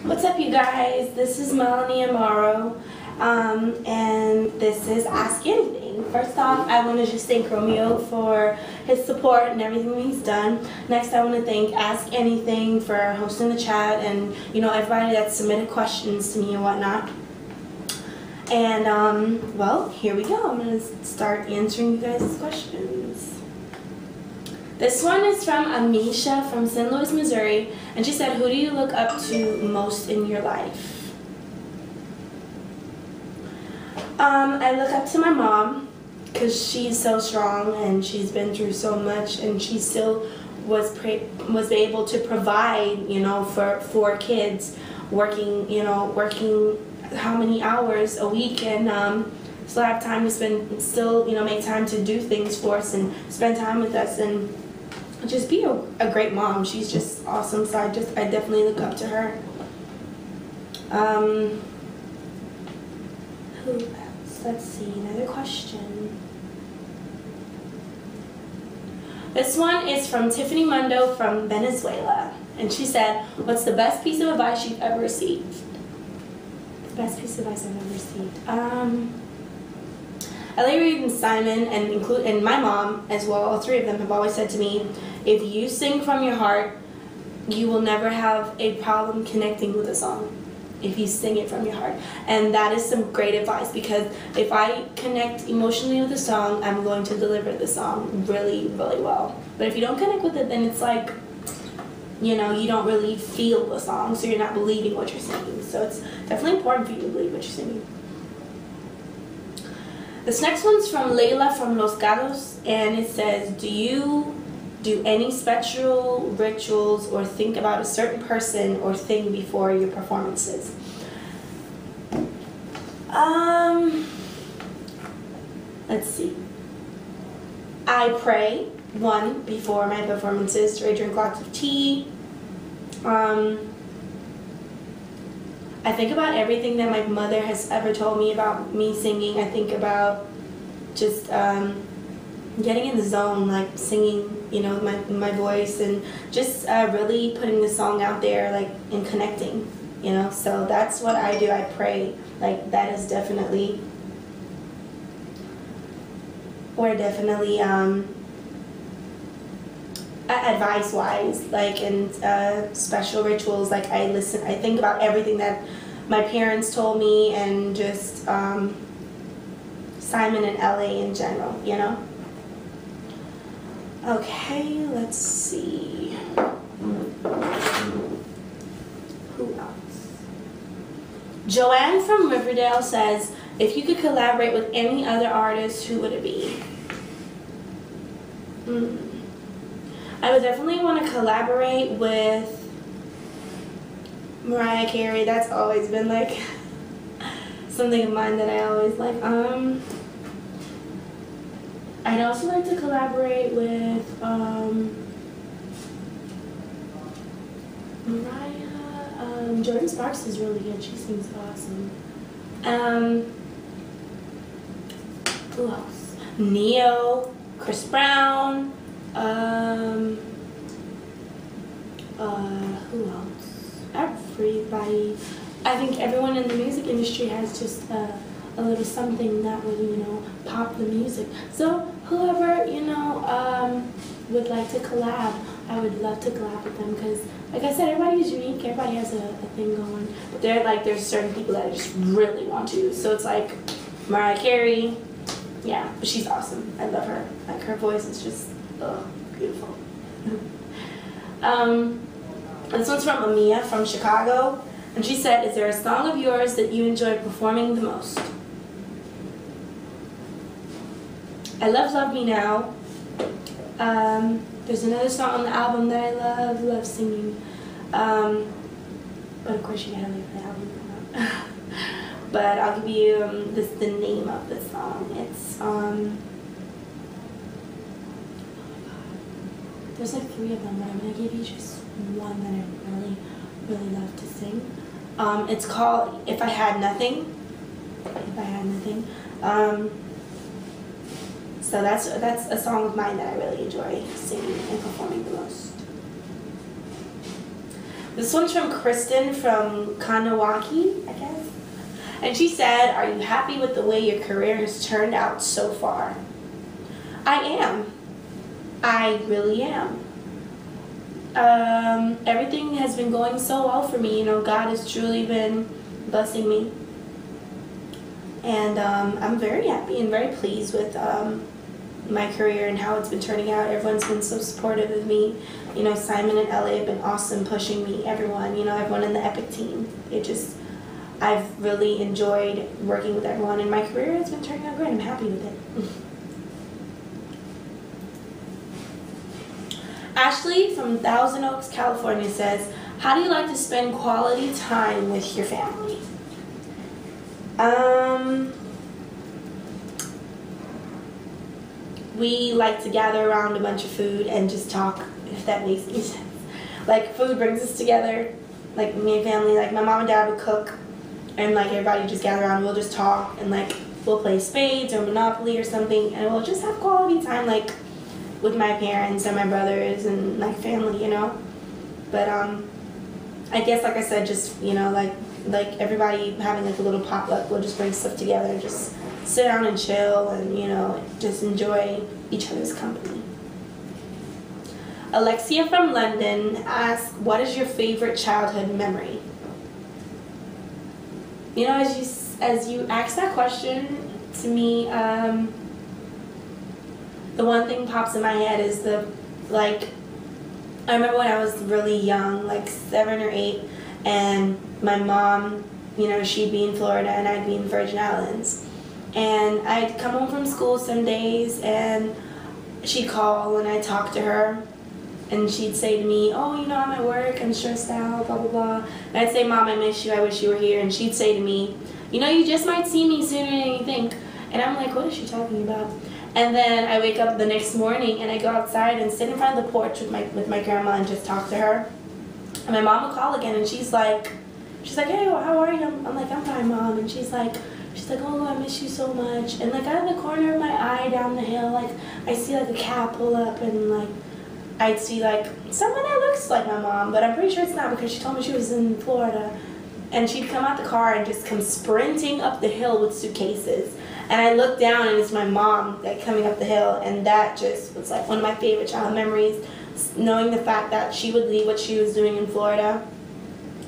What's up, you guys? This is Melanie Amaro, and this is Ask Anything. First off, I want to just thank Romeo for his support and everything he's done. Next, I want to thank Ask Anything for hosting the chat and, you know, everybody that submitted questions to me and whatnot. And, well, here we go. I'm going to start answering you guys' questions. This one is from Amisha from St. Louis, Missouri, and she said, who do you look up to most in your life? I look up to my mom because she's so strong and she's been through so much, and she still was able to provide, you know, for kids, working how many hours a week, and still have time to spend, still, you know, make time to do things for us and spend time with us and just be a great mom. She's just awesome, so I definitely look up to her. Who else? Let's see, another question. This one is from Tiffany Mundo from Venezuela, and she said, what's the best piece of advice you've ever received? The best piece of advice I've ever received. Ellie Reed and Simon and my mom as well, all three of them have always said to me, if you sing from your heart, you will never have a problem connecting with a song if you sing it from your heart. And that is some great advice, because if I connect emotionally with a song, I'm going to deliver the song really, really well. But if you don't connect with it, then it's like, you know, you don't really feel the song, so you're not believing what you're singing. So it's definitely important for you to believe what you're singing. This next one's from Layla from Los Gatos, and it says, do you do any special rituals or think about a certain person or thing before your performances? Let's see. I pray, before my performances. I drink lots of tea. I think about everything that my mother has ever told me about me singing. I think about just getting in the zone, like singing, you know, my voice, and just really putting the song out there, like, and connecting, you know. So that's what I do. I pray. Like, that is definitely, or definitely advice-wise, like, and special rituals, like I think about everything that my parents told me, and just Simon and LA in general, you know. Okay, let's see. Who else? Joanne from Riverdale says, if you could collaborate with any other artist, who would it be? I would definitely want to collaborate with Mariah Carey. That's always been like something of mine that I always like. I'd also like to collaborate with Mariah. Jordan Sparks is really good. She sings awesome. Who else? Neo, Chris Brown. Who else? Everybody. I think everyone in the music industry has just a little something that would, you know, pop the music. So whoever, you know, would like to collab, I would love to collab with them, because, like I said, everybody is unique. Everybody has a thing going. But there's certain people that I just really want to. So it's like Mariah Carey. Yeah, but she's awesome. I love her. Like, her voice is just beautiful. This one's from Amia from Chicago, and she said, is there a song of yours that you enjoy performing the most? I love Me Now. There's another song on the album that I love singing. But of course you gotta wait for the album to come out. But I'll give you the name of the song. It's there's like 3 of them, but I'm gonna give you just one that I really, really love to sing. It's called If I Had Nothing. If I Had Nothing. So that's a song of mine that I really enjoy singing and performing the most. This one's from Kristen from Kanawaki, I guess. And she said, are you happy with the way your career has turned out so far? I am. I really am. Everything has been going so well for me. You know, God has truly been blessing me. And I'm very happy and very pleased with my career and how it's been turning out. Everyone's been so supportive of me. You know, Simon and Ellie have been awesome pushing me. Everyone, you know, everyone in the Epic team. I've really enjoyed working with everyone, and my career has been turning out great. I'm happy with it. Ashley from Thousand Oaks, California says, how do you like to spend quality time with your family? We like to gather around a bunch of food and just talk, if that makes any sense. Like, food brings us together. Like, me and family, like, my mom and dad would cook, and, like, everybody just gather around, we'll just talk, and, like, we'll play spades or Monopoly or something, and we'll just have quality time, like, with my parents and my brothers and, like, family, you know? But, I guess, like I said, just, you know, like everybody having, like, a little potluck, we'll just bring stuff together and just sit down and chill and, you know, just enjoy each other's company. Alexia from London asks, what is your favorite childhood memory? You know, as you ask that question to me, the one thing pops in my head is I remember when I was really young, like 7 or 8, and my mom, you know, she'd be in Florida and I'd be in Virgin Islands. And I'd come home from school some days and she'd call and I'd talk to her. And she'd say to me, oh, you know, I'm at work, I'm stressed out, blah, blah, blah. And I'd say, Mom, I miss you, I wish you were here. And she'd say to me, you know, you just might see me sooner than you think. And I'm like, what is she talking about? And then I wake up the next morning and I go outside and sit in front of the porch with my grandma and just talk to her. And my mom will call again and she's like, hey, how are you? I'm like, I'm fine, Mom. And she's like, oh, I miss you so much. And like out of the corner of my eye down the hill, like I see like a cat pull up and like I'd see like someone that looks like my mom, but I'm pretty sure it's not because she told me she was in Florida. And she'd come out the car and just come sprinting up the hill with suitcases. And I looked down and it's my mom like coming up the hill, and that just was like one of my favorite childhood memories, knowing the fact that she would leave what she was doing in Florida,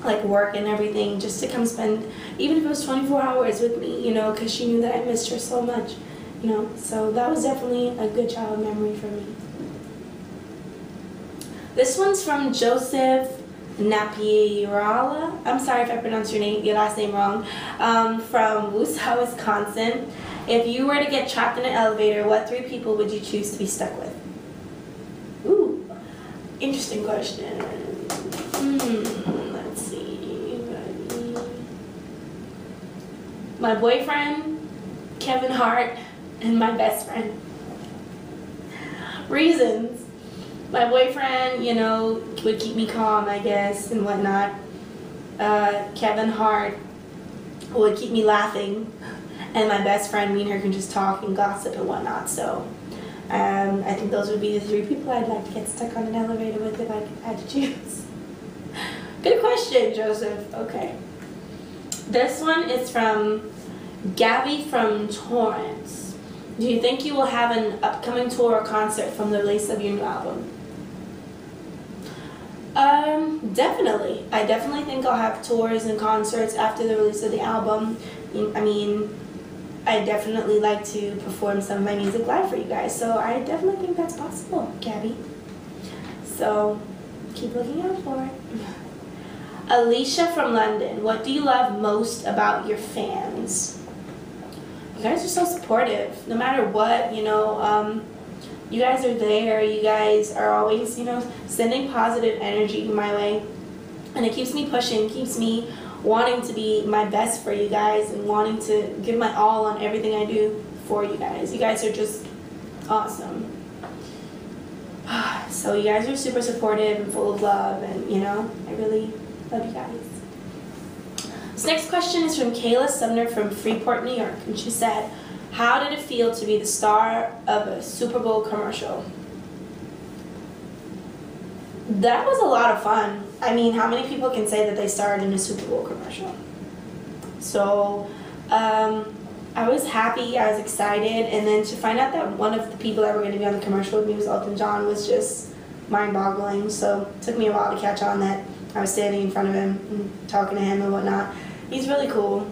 like work and everything, just to come spend, even if it was 24 hours with me, you know, because she knew that I missed her so much, you know. So that was definitely a good childhood memory for me. This one's from Joseph Napierala. I'm sorry if I pronounced your last name wrong. From Woosah, Wisconsin. If you were to get trapped in an elevator, what 3 people would you choose to be stuck with? Ooh, interesting question. Let's see. My boyfriend, Kevin Hart, and my best friend. Reasons. My boyfriend, you know, would keep me calm, I guess, and whatnot. Kevin Hart would keep me laughing. And my best friend, me and her can just talk and gossip and whatnot. So I think those would be the 3 people I'd like to get stuck on an elevator with if I had to choose. Good question, Joseph. Okay. This one is from Gabby from Torrance. Do you think you will have an upcoming tour or concert from the release of your new album? Definitely. I definitely think I'll have tours and concerts after the release of the album. I mean, I definitely like to perform some of my music live for you guys, so I definitely think that's possible, Gabby. So, keep looking out for it. Alicia from London, what do you love most about your fans? You guys are so supportive, no matter what, you know. You guys are there, you guys are always, you know, sending positive energy my way, and it keeps me pushing, keeps me wanting to be my best for you guys and wanting to give my all on everything I do for you guys. You guys are just awesome. So you guys are super supportive and full of love, and you know, I really love you guys. This next question is from Kayla Sumner from Freeport, New York, and she said, how did it feel to be the star of a Super Bowl commercial? That was a lot of fun. I mean, how many people can say that they starred in a Super Bowl commercial? So, I was happy, I was excited, and then to find out that one of the people that were going to be on the commercial with me was Elton John was just mind-boggling. So it took me a while to catch on that I was standing in front of him and talking to him and whatnot. He's really cool.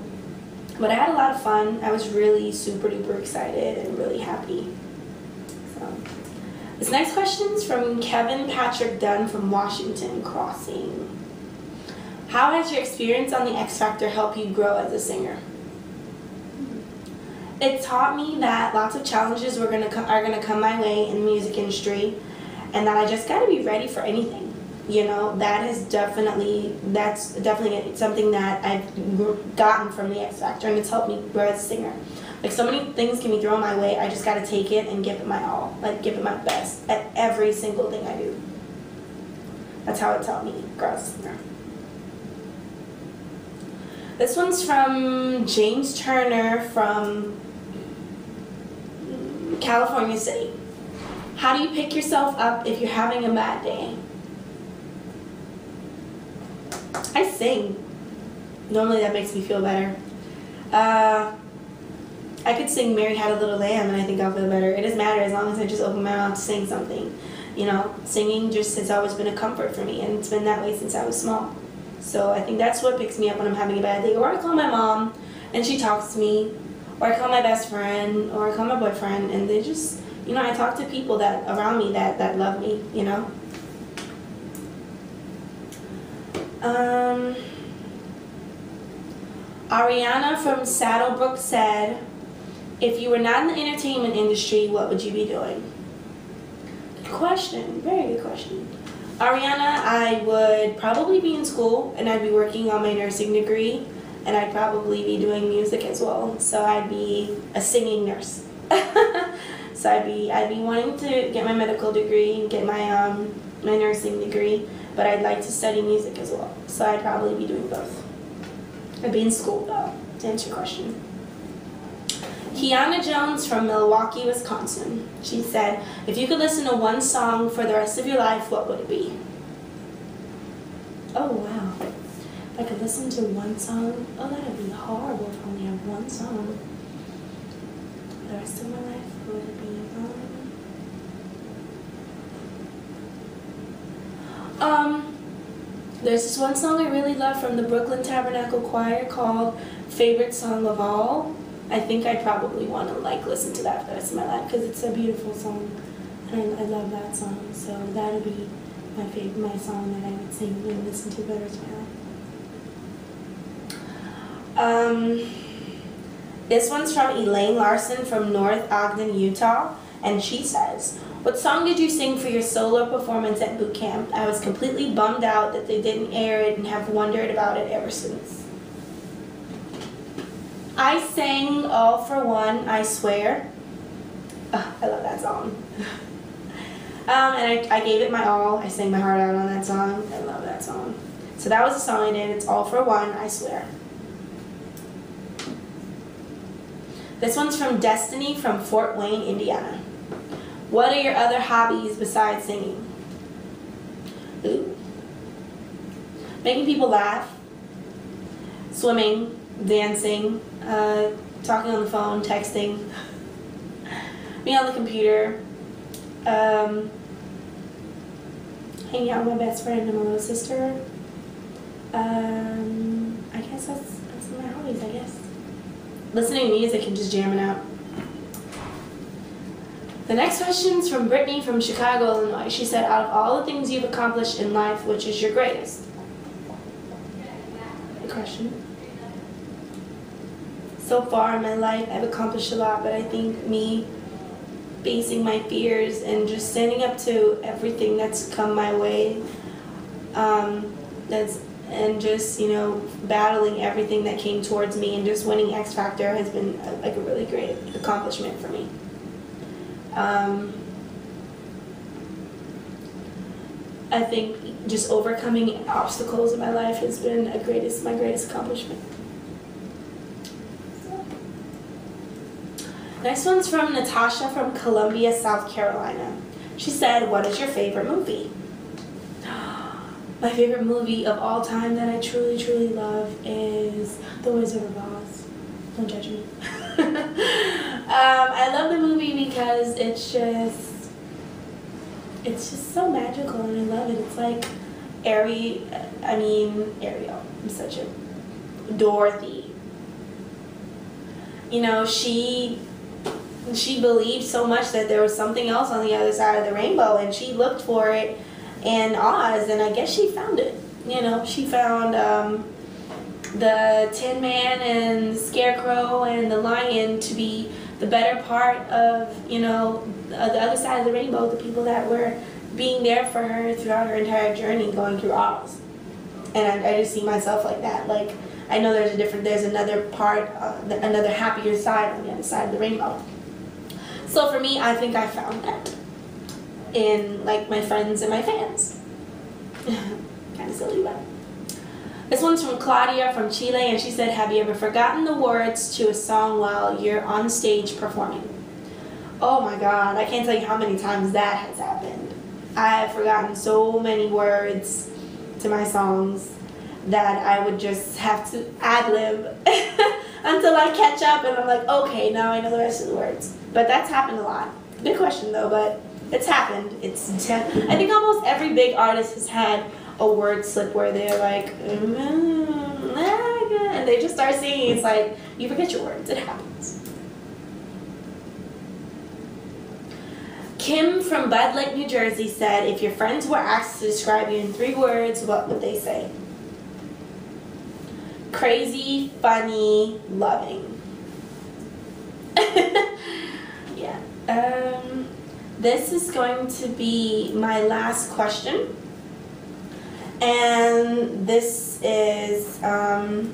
But I had a lot of fun. I was really super duper excited and really happy. So, this next question is from Kevin Patrick Dunn from Washington Crossing. How has your experience on the X Factor helped you grow as a singer? It taught me that lots of challenges are gonna come my way in the music industry, and that I just gotta be ready for anything. You know, that's definitely something that I've gotten from the X Factor, and it's helped me grow as a singer. Like, so many things can be thrown my way, I just gotta take it and give it my all, like give it my best at every single thing I do. That's how it's helped me grow as a singer. This one's from James Turner from California City. How do you pick yourself up if you're having a bad day? I sing. Normally that makes me feel better. I could sing Mary Had a Little Lamb and I think I'll feel better. It doesn't matter as long as I just open my mouth to sing something. You know, singing just has always been a comfort for me, and it's been that way since I was small. So I think that's what picks me up when I'm having a bad day. Or I call my mom and she talks to me. Or I call my best friend, or I call my boyfriend, and they just, you know, I talk to people that around me that love me, you know. Ariana from Saddlebrook said, if you were not in the entertainment industry, what would you be doing? Good question. Very good question. Ariana, I would probably be in school, and I'd be working on my nursing degree, and I'd probably be doing music as well. So I'd be a singing nurse. So I'd be wanting to get my medical degree and get my my nursing degree, but I'd like to study music as well. So I'd probably be doing both. I'd be in school though, to answer your question. Kiana Jones from Milwaukee, Wisconsin. She said, if you could listen to one song for the rest of your life, what would it be? Oh wow. If I could listen to one song, oh, that'd be horrible if I only have one song. For the rest of my life, what would it be? There's this one song I really love from the Brooklyn Tabernacle Choir called Favorite Song of All. I think I'd probably want to like listen to that for the rest of my life because it's a beautiful song, and I love that song. So that would be my song that I would sing and listen to for the rest of my life. This one's from Elaine Larson from North Ogden, Utah, and she says, what song did you sing for your solo performance at Bootcamp? I was completely bummed out that they didn't air it and have wondered about it ever since. I sang All for One, I Swear. Oh, I love that song. And I gave it my all. I sang my heart out on that song. I love that song. So that was the song I did. It's All for One, I Swear. This one's from Destiny from Fort Wayne, Indiana. What are your other hobbies besides singing? Ooh. Making people laugh, swimming, dancing, talking on the phone, texting, being on the computer, hanging out with my best friend and my little sister. I guess that's my hobbies, I guess. Listening to music and just jamming out. The next question is from Brittany from Chicago, Illinois. She said, out of all the things you've accomplished in life, which is your greatest? Good question. So far in my life, I've accomplished a lot, but I think me facing my fears and just standing up to everything that's come my way, and just, you know, battling everything that came towards me and just winning X Factor has been like a really great accomplishment for me. I think just overcoming obstacles in my life has been my greatest accomplishment. Next one's from Natasha from Columbia, South Carolina. She said, what is your favorite movie? My favorite movie of all time that I truly, truly love is The Wizard of Oz. Don't judge me. I love the movie because it's just so magical, and I love it. It's like Ariel. I'm such a Dorothy. You know, she believed so much that there was something else on the other side of the rainbow, and she looked for it in Oz, and I guess she found it. You know, she found the Tin Man and the Scarecrow and the Lion to be the better part of, you know, the other side of the rainbow, the people that were being there for her throughout her entire journey going through Oz. And I just see myself like that. Like, I know there's another part, another happier side on the other side of the rainbow. So for me, I think I found that in, like, my friends and my fans. Kind of silly, but. This one's from Claudia from Chile, and she said, have you ever forgotten the words to a song while you're on stage performing? Oh my God, I can't tell you how many times that has happened. I have forgotten so many words to my songs that I would just have to ad-lib until I catch up, and I'm like, okay, now I know the rest of the words. But that's happened a lot. Good question though, but it's happened. I think almost every big artist has had a word slip where they're like, and they just start singing. It's like, you forget your words. It happens. Kim from Bud Lake, New Jersey said, if your friends were asked to describe you in 3 words, what would they say? Crazy, funny, loving. Yeah. This is going to be my last question. And this is from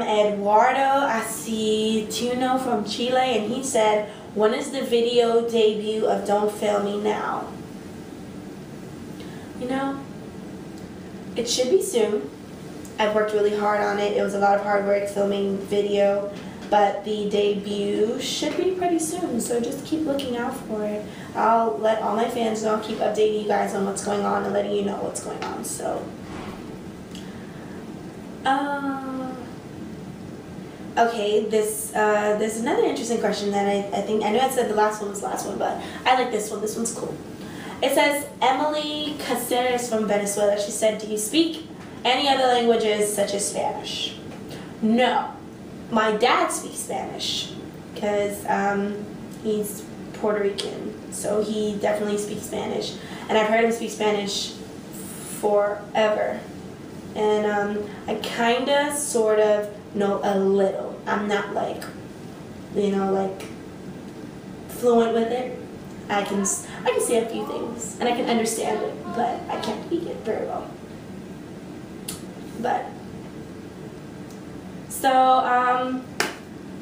Eduardo Acituno from Chile, and he said, when is the video debut of Don't Fail Me Now? You know, it should be soon. I've worked really hard on it. It was a lot of hard work filming video, but the debut should be pretty soon, so just keep looking out for it. I'll let all my fans know. I'll keep updating you guys on what's going on and letting you know what's going on. So, okay, there's another interesting question that I know I said the last one was the last one, but I like this one. This one's cool. It says, Emily Caceres from Venezuela. She said, do you speak any other languages such as Spanish? No. My dad speaks Spanish because he's Puerto Rican, so he definitely speaks Spanish, and I've heard him speak Spanish forever, and I kinda sort of know a little. I'm not like, you know, like fluent with it. I can say a few things and I can understand it, but I can't speak it very well. But so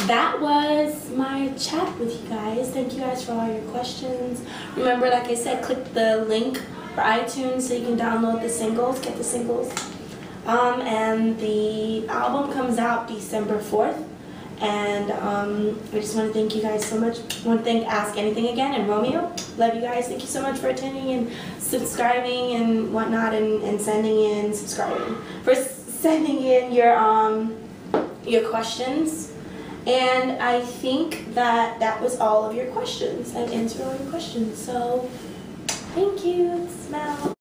that was my chat with you guys. Thank you guys for all your questions. Remember, like I said, click the link for iTunes so you can download the singles, get the singles. And the album comes out December 4th. And I just want to thank you guys so much. I want to thank Ask Anything again and Romeo. Love you guys. Thank you so much for attending and subscribing and whatnot, and sending in, for sending in your questions. And I think that was all of your questions. I've answered all your questions. So thank you. Smell.